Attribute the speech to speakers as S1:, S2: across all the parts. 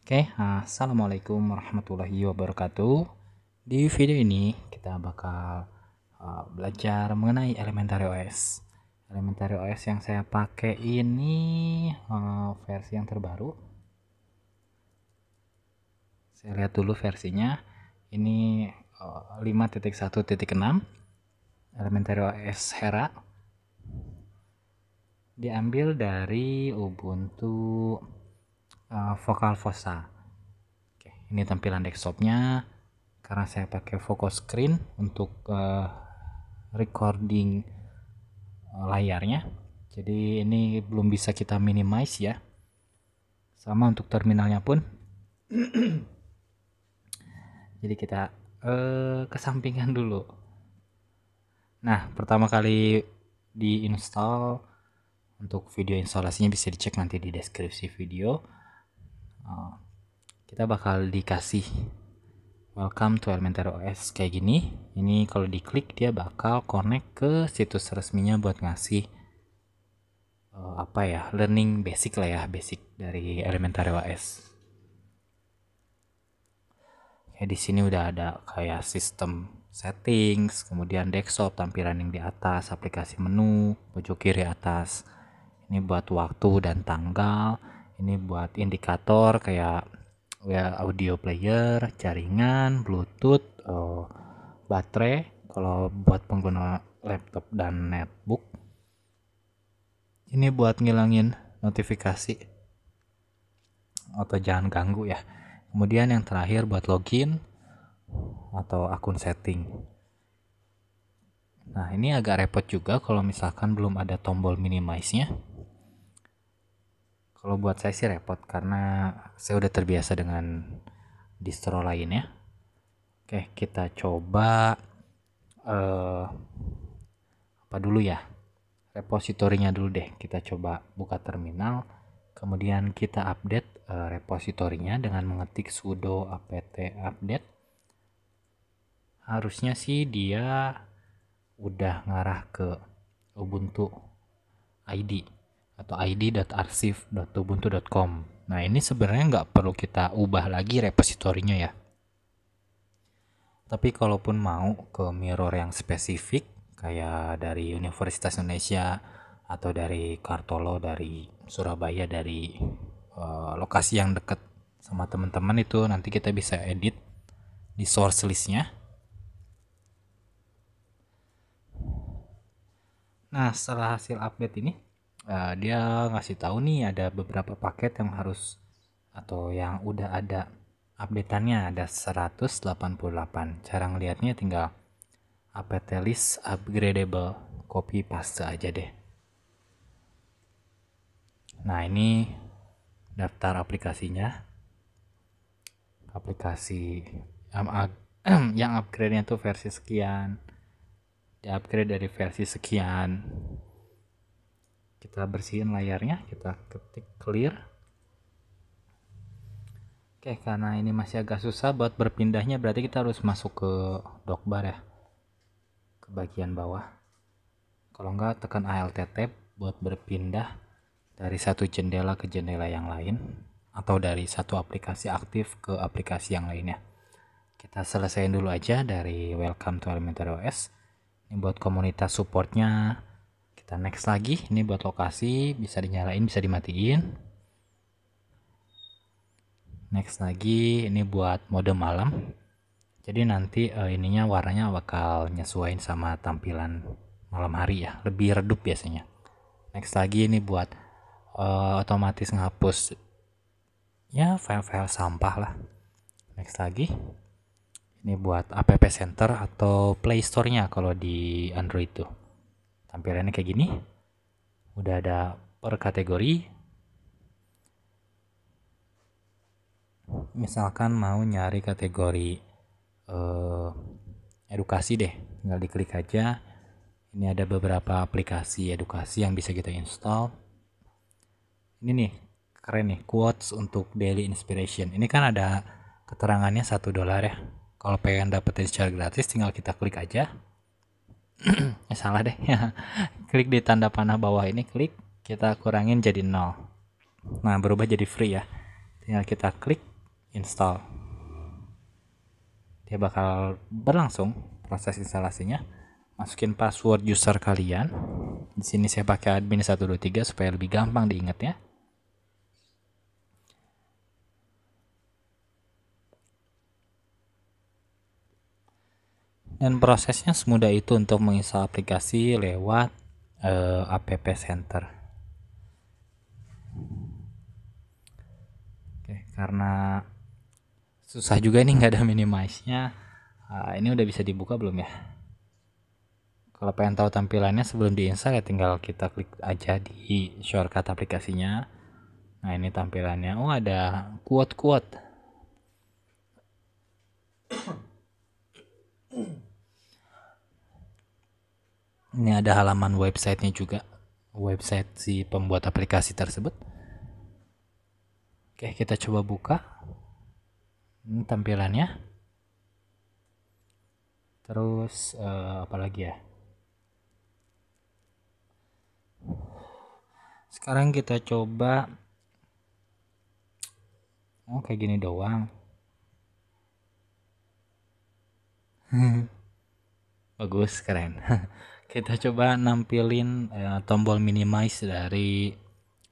S1: Assalamualaikum warahmatullahi wabarakatuh. Di video ini kita bakal belajar mengenai Elementary OS. Elementary OS yang saya pakai ini versi yang terbaru. Saya lihat dulu versinya. Ini 5.1.6 Elementary OS Hera. Diambil dari Ubuntu Vocal Fossa. Oke, ini tampilan desktopnya. Karena saya pakai focus screen untuk recording layarnya, jadi ini belum bisa kita minimize ya. Sama untuk terminalnya pun. Jadi kita kesampingan dulu. Nah, pertama kali diinstal, untuk video instalasinya bisa dicek nanti di deskripsi video. Kita bakal dikasih welcome to Elementary OS kayak gini. Ini kalau diklik dia bakal connect ke situs resminya buat ngasih learning basic lah ya, basic dari Elementary OS. Di sini udah ada kayak sistem settings, kemudian desktop tampilan yang di atas, aplikasi menu pojok kiri atas. Ini buat waktu dan tanggal. Ini buat indikator kayak audio player, jaringan, bluetooth, baterai kalau buat pengguna laptop dan netbook. Ini buat ngilangin notifikasi atau jangan ganggu ya. Kemudian yang terakhir buat login atau akun setting. Nah, ini agak repot juga kalau misalkan belum ada tombol minimize-nya. Kalau buat saya sih repot karena saya udah terbiasa dengan distro lainnya. Oke, kita coba apa dulu ya? Repositorinya dulu deh. Kita coba buka terminal, kemudian kita update repositorinya dengan mengetik sudo apt update. Harusnya sih dia udah ngarah ke Ubuntu ID atau id.archive.ubuntu.com. Nah, ini sebenarnya nggak perlu kita ubah lagi repositorinya ya. Tapi kalaupun mau ke mirror yang spesifik kayak dari Universitas Indonesia atau dari Kartolo, dari Surabaya, dari lokasi yang dekat sama teman-teman, itu nanti kita bisa edit di source listnya. Nah, setelah hasil update ini dia ngasih tahu nih ada beberapa paket yang harus atau yang udah ada updateannya, ada 188. Cara ngelihatnya tinggal apt list upgradable, copy paste aja deh. Nah, ini daftar aplikasinya. Aplikasi yang upgrade-nya tuh versi sekian, di upgrade dari versi sekian. Kita bersihin layarnya, kita ketik clear. Oke, karena ini masih agak susah buat berpindahnya, berarti kita harus masuk ke dockbar ya, ke bagian bawah. Kalau enggak, tekan Alt Tab buat berpindah dari satu jendela ke jendela yang lain, atau dari satu aplikasi aktif ke aplikasi yang lainnya. Kita selesaiin dulu aja dari welcome to Elementary OS. Ini buat komunitas supportnya. Kita next lagi. Ini buat lokasi, bisa dinyalain, bisa dimatiin. Next lagi, ini buat mode malam. Jadi nanti ininya warnanya bakal nyesuaiin sama tampilan malam hari ya, lebih redup biasanya. Next lagi, ini buat otomatis ngapus ya file-file sampah lah. Next lagi, ini buat app center atau play store-nya kalau di Android tuh. Tampilannya kayak gini. Udah ada per kategori. Misalkan mau nyari kategori edukasi deh, tinggal diklik aja. Ini ada beberapa aplikasi edukasi yang bisa kita install. Ini nih, keren nih, quotes untuk daily inspiration. Ini kan ada keterangannya $1 ya. Kalau pengen dapetin secara gratis tinggal kita klik aja. Salah deh. Klik di tanda panah bawah ini, klik, kita kurangin jadi 0. Nah, berubah jadi free ya. Tinggal kita klik, install. Dia bakal berlangsung proses instalasinya. Masukin password user kalian. Di sini saya pakai admin 123 supaya lebih gampang diingat ya. Dan prosesnya semudah itu untuk menginstal aplikasi lewat app center. Oke, karena susah juga ini nggak ada minimize-nya. Ini udah bisa dibuka belum ya? Kalau pengen tahu tampilannya sebelum diinstal ya tinggal kita klik aja di shortcut aplikasinya. Nah ini tampilannya. Oh ada quote-quote. Ini ada halaman websitenya juga. Website si pembuat aplikasi tersebut. Oke kita coba buka. Ini tampilannya. Terus apa lagi ya? Sekarang kita coba. Oh kayak gini doang. Bagus, keren. Kita coba nampilin tombol minimize dari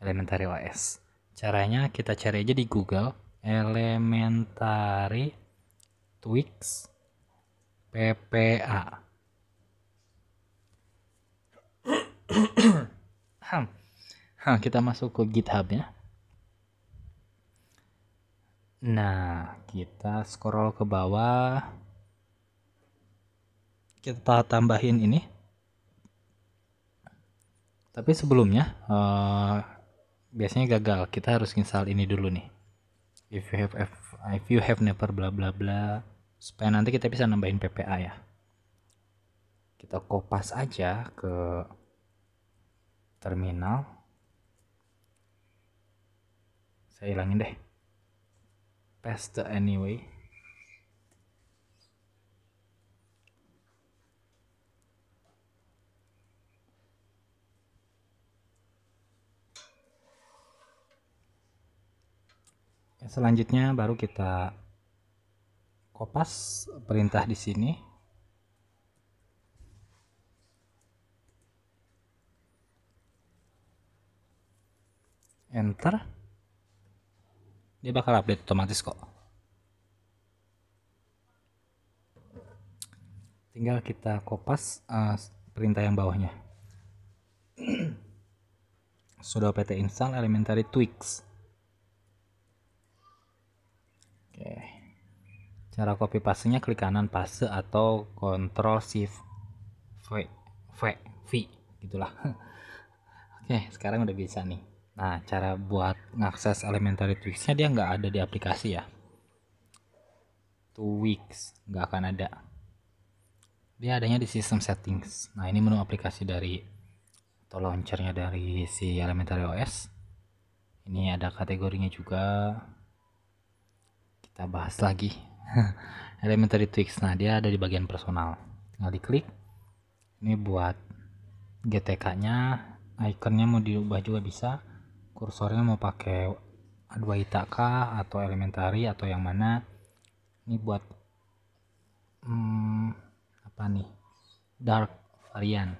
S1: Elementary OS. Caranya kita cari aja di Google Elementary Tweaks PPA. Kita masuk ke GitHub-nya. Nah, kita scroll ke bawah. Kita tambahin ini. Tapi sebelumnya biasanya gagal. Kita harus install ini dulu nih. If you have never bla bla bla, supaya nanti kita bisa nambahin PPA ya. Kita kopas aja ke terminal. Saya hilangin deh. Paste anyway. Selanjutnya baru kita kopas perintah di sini. Enter. Dia bakal update otomatis kok. Tinggal kita kopas perintah yang bawahnya. Sudah pt install Elementary Tweaks. Oke. Cara copy paste-nya klik kanan paste atau Ctrl Shift V gitulah. Oke, sekarang udah bisa nih. Nah, cara buat ngakses Elementary Tweaks-nya dia nggak ada di aplikasi ya. Tweaks nggak akan ada. Dia adanya di System Settings. Nah, ini menu aplikasi dari atau launchernya dari si Elementary OS. Ini ada kategorinya juga. Kita bahas lagi. Elementary Tweaks. Nah, dia ada di bagian personal. Tinggal diklik. Ini buat GTK-nya, ikonnya mau diubah juga bisa. Kursornya mau pakai Adwaita kah atau Elementary atau yang mana. Ini buat apa nih? Dark varian.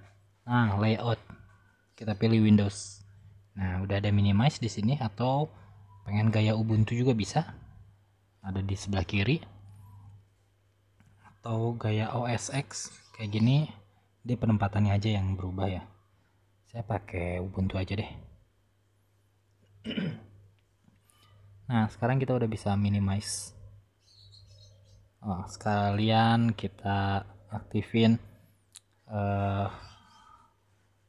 S1: Nah, layout. Kita pilih Windows. Nah, udah ada minimize di sini atau pengen gaya Ubuntu juga bisa. Ada di sebelah kiri. Atau gaya OS X kayak gini, dia penempatannya aja yang berubah ya. Saya pakai Ubuntu aja deh. Nah, sekarang kita udah bisa minimize. Sekalian kita aktifin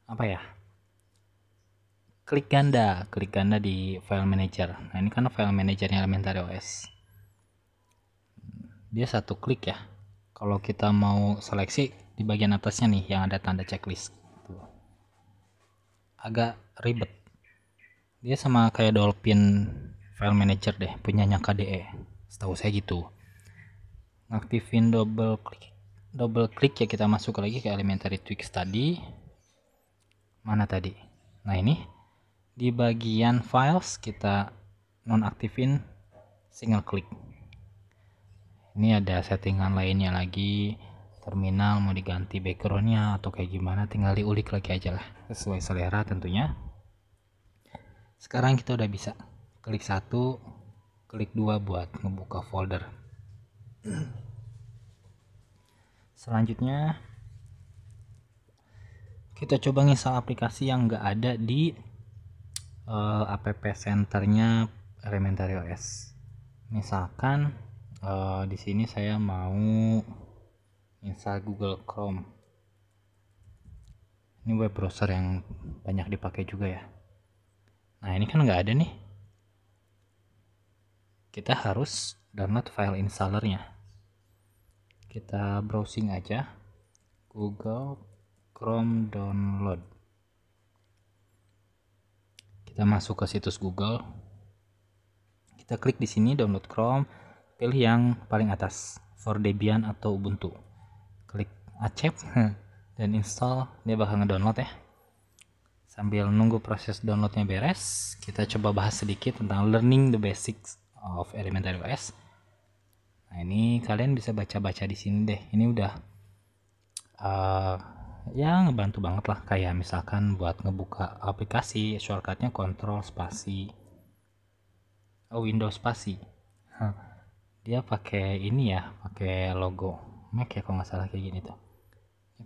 S1: apa ya? Klik ganda di file manager. Nah, ini kan file manajernya Elementary OS. Dia satu klik ya. Kalau kita mau seleksi di bagian atasnya nih yang ada tanda checklist. Agak ribet. Dia sama kayak Dolphin file manager deh, punyanya KDE. Setahu saya gitu. Ngaktifin double klik ya, kita masuk lagi ke Elementary Tweaks tadi. Mana tadi? Nah, ini di bagian files kita nonaktifin single klik. Ini ada settingan lainnya lagi, terminal mau diganti backgroundnya atau kayak gimana, tinggal diulik lagi aja lah sesuai selera tentunya. Sekarang kita udah bisa klik 1, klik 2 buat ngebuka folder. Selanjutnya kita coba install aplikasi yang nggak ada di app centernya Elementary OS. Misalkan di sini saya mau install Google Chrome. Ini web browser yang banyak dipakai juga ya. Nah ini kan nggak ada nih. Kita harus download file installernya. Kita browsing aja Google Chrome download. Kita masuk ke situs Google. Kita klik di sini download Chrome. Pilih yang paling atas, for Debian atau Ubuntu. Klik accept dan install, dia bakal ngedownload ya. Sambil nunggu proses downloadnya beres, kita coba bahas sedikit tentang learning the basics of Elementary OS. Nah ini kalian bisa baca-baca di sini deh. Ini udah ya ngebantu banget lah. Kayak misalkan buat ngebuka aplikasi, shortcutnya Control spasi, Windows spasi. Dia pakai ini ya, pakai logo Mac ya kalau nggak salah kayak gini tuh.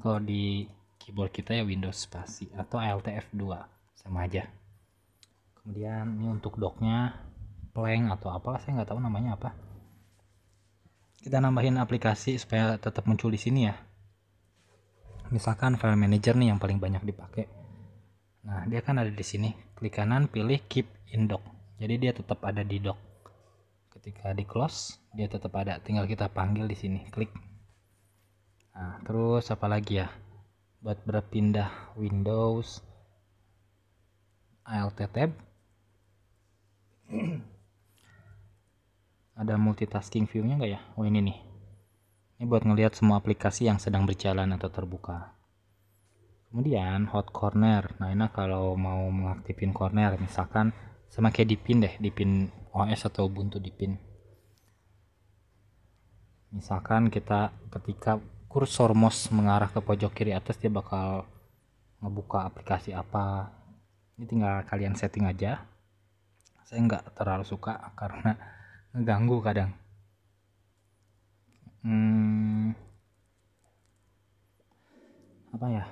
S1: Kalau di keyboard kita ya Windows spasi atau Alt F2 sama aja. Kemudian ini untuk docknya Plank atau apalah, saya nggak tahu namanya apa. Kita nambahin aplikasi supaya tetap muncul di sini ya. Misalkan file manager nih yang paling banyak dipakai. Nah dia kan ada di sini. Klik kanan pilih keep in dock. Jadi dia tetap ada di dock. Ketika di close dia tetap ada, tinggal kita panggil di sini, klik. Nah terus apa lagi ya, buat berpindah Windows Alt tab, ada multitasking view-nya nggak ya? Oh ini nih, ini buat ngelihat semua aplikasi yang sedang berjalan atau terbuka. Kemudian hot corner, nah ini kalau mau mengaktifin corner, misalkan sama kayak di pin deh, di pin OS atau Ubuntu di pin. Misalkan kita ketika kursor mouse mengarah ke pojok kiri atas, dia bakal ngebuka aplikasi apa. Ini tinggal kalian setting aja. Saya nggak terlalu suka karena ngeganggu kadang. Apa ya,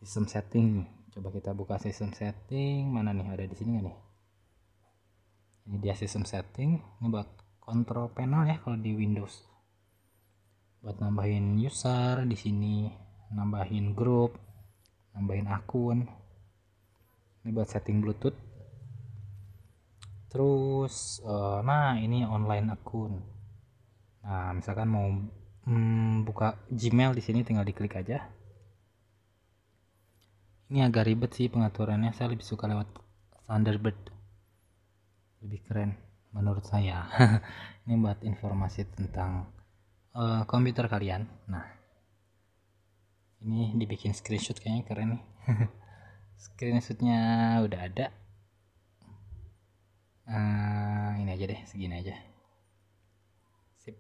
S1: sistem setting. Coba kita buka sistem setting, mana nih, ada di sini nggak nih? Ini dia sistem setting. Ini buat control panel ya kalau di Windows. Buat nambahin user di sini, nambahin grup, nambahin akun. Ini buat setting Bluetooth. Terus nah ini online akun. Nah misalkan mau buka Gmail di sini, tinggal diklik aja. Ini agak ribet sih pengaturannya, saya lebih suka lewat Thunderbird, lebih keren menurut saya. Ini buat informasi tentang komputer kalian. Nah ini dibikin screenshot, kayaknya keren nih. Screenshotnya udah ada. Ini aja deh, segini aja. Sip.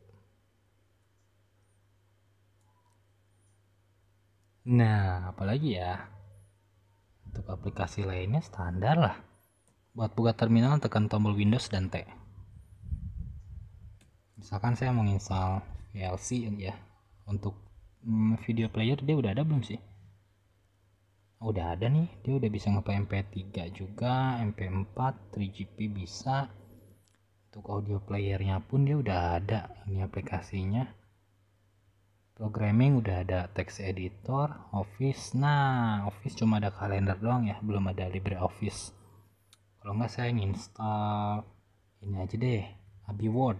S1: Nah apalagi ya, untuk aplikasi lainnya standar lah. Buat buka terminal tekan tombol Windows dan T. Misalkan saya mau install VLC ya, untuk video player dia udah ada belum sih? Udah ada nih, dia udah bisa nge MP3 juga, MP4, 3GP bisa. Untuk audio playernya pun dia udah ada, ini aplikasinya. Programming udah ada, text editor, Office. Nah Office cuma ada kalender doang ya, belum ada LibreOffice. Kalau nggak saya install ini aja deh, Abi Word.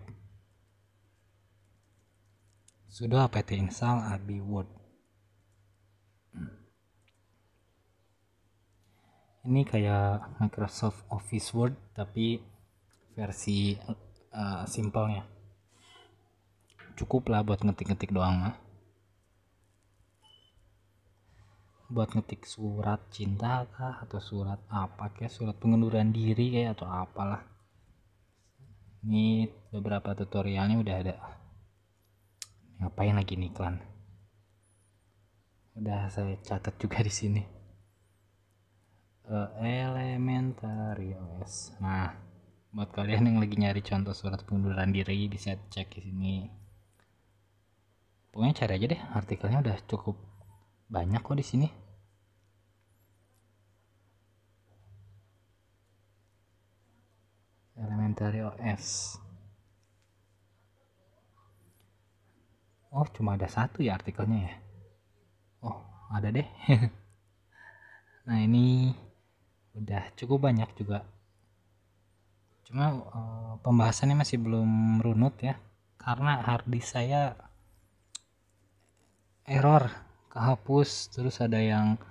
S1: Sudah apt install Abi Word. Ini kayak Microsoft Office Word tapi versi simpelnya. Cukup lah buat ngetik-ngetik doang mah. Buat ngetik surat cinta kah, atau surat apa kayak, surat pengunduran diri kayak, atau apalah. Ini beberapa tutorialnya udah ada. Ngapain lagi nih iklan? Udah saya catat juga di sini. Elementary OS. Nah, buat kalian yang lagi nyari contoh surat pengunduran diri bisa cek di sini. Pokoknya cari aja deh, artikelnya udah cukup banyak kok di sini. Elementary OS. Oh, cuma ada satu ya artikelnya ya. Oh, ada deh. Nah, ini udah cukup banyak juga. Cuma pembahasannya masih belum runut ya. Karena harddisk saya error, kehapus, terus ada yang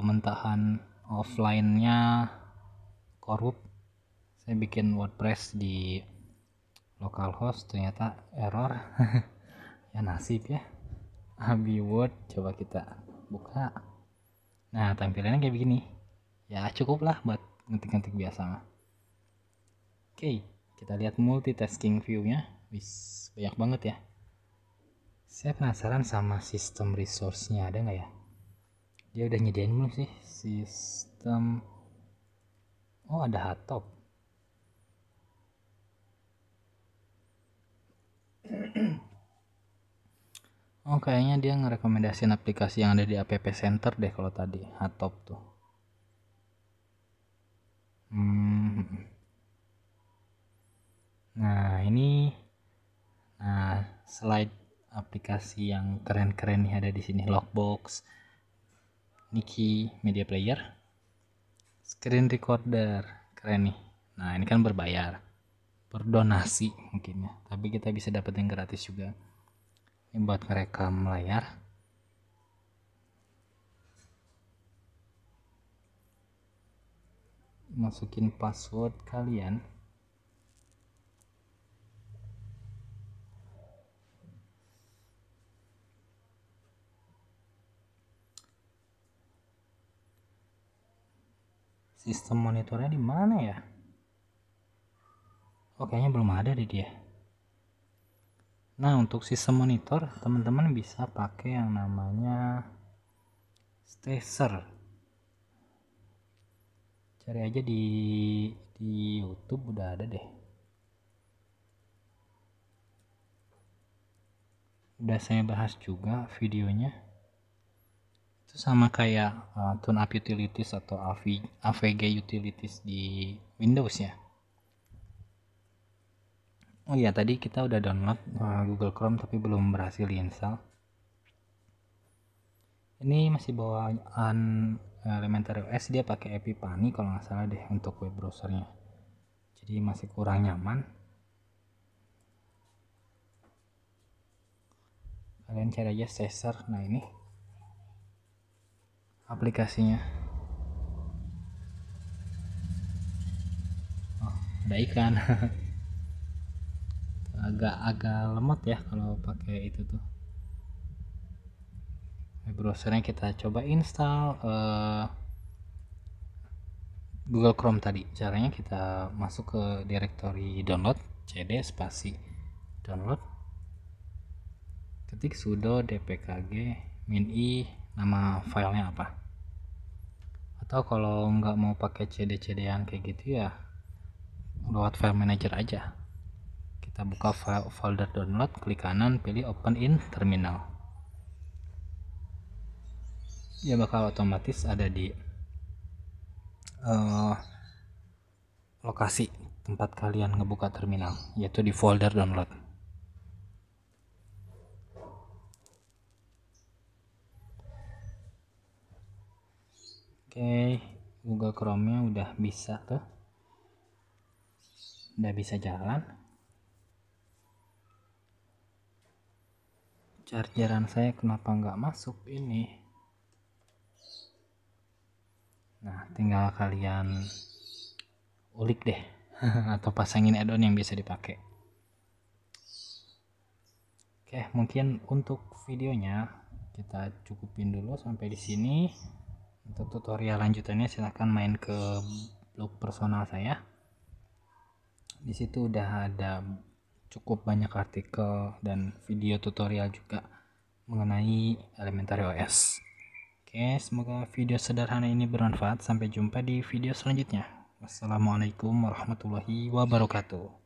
S1: mentahan offline-nya korup. Saya bikin WordPress di localhost ternyata error. Ya nasib ya. Abi Word coba kita buka. Nah, tampilannya kayak begini. Ya cukup lah buat ngetik-ngetik biasa. Oke, kita lihat multitasking view-nya. Wis, banyak banget ya. Saya penasaran sama sistem resource-nya, ada nggak ya? Dia udah nyediain belum sih sistem? Oh, ada hotop. Oh, kayaknya dia ngerekomendasiin aplikasi yang ada di App Center deh kalau tadi hotop tuh. Nah, ini slide aplikasi yang keren-keren nih ada di sini. Logbox, Niki, Media Player, Screen Recorder, keren nih. Nah, ini kan berbayar, berdonasi mungkin ya, tapi kita bisa dapet yang gratis juga. Ini buat ngerekam layar. Masukin password kalian. Sistem monitornya di mana ya? Oh, kayaknya belum ada deh dia. Nah, untuk sistem monitor teman-teman bisa pakai yang namanya Stacer. Cari aja di YouTube udah ada deh. Udah saya bahas juga videonya. Itu sama kayak tune up utilities atau AVG utilities di Windows ya. Oh iya, tadi kita udah download Google Chrome tapi belum berhasil install. Ini masih bawaan Elementary OS, dia pakai Epipani kalau nggak salah deh untuk web browsernya. Jadi masih kurang nyaman. Kalian cari aja Caesar. Nah, ini aplikasinya. Oh, ada ikan. agak lemot ya kalau pakai itu tuh. Web browsernya kita coba install Google Chrome tadi. Caranya kita masuk ke directory download, cd spasi download, ketik sudo dpkg min-i, nama filenya apa. Atau kalau nggak mau pakai cd-cd-an kayak gitu ya lewat file manager aja. Kita buka folder download, klik kanan, pilih open in terminal. Ya bakal otomatis ada di lokasi tempat kalian ngebuka terminal, yaitu di folder download. Oke, Google Chrome-nya udah bisa tuh. Udah bisa jalan. Chargeran saya kenapa nggak masuk ini? Nah, tinggal kalian ulik deh atau pasangin add-on yang bisa dipakai. Oke, mungkin untuk videonya kita cukupin dulu sampai di sini. Untuk tutorial lanjutannya silahkan main ke blog personal saya. Di situ udah ada cukup banyak artikel dan video tutorial juga mengenai Elementary OS. Oke, semoga video sederhana ini bermanfaat. Sampai jumpa di video selanjutnya. Wassalamualaikum warahmatullahi wabarakatuh.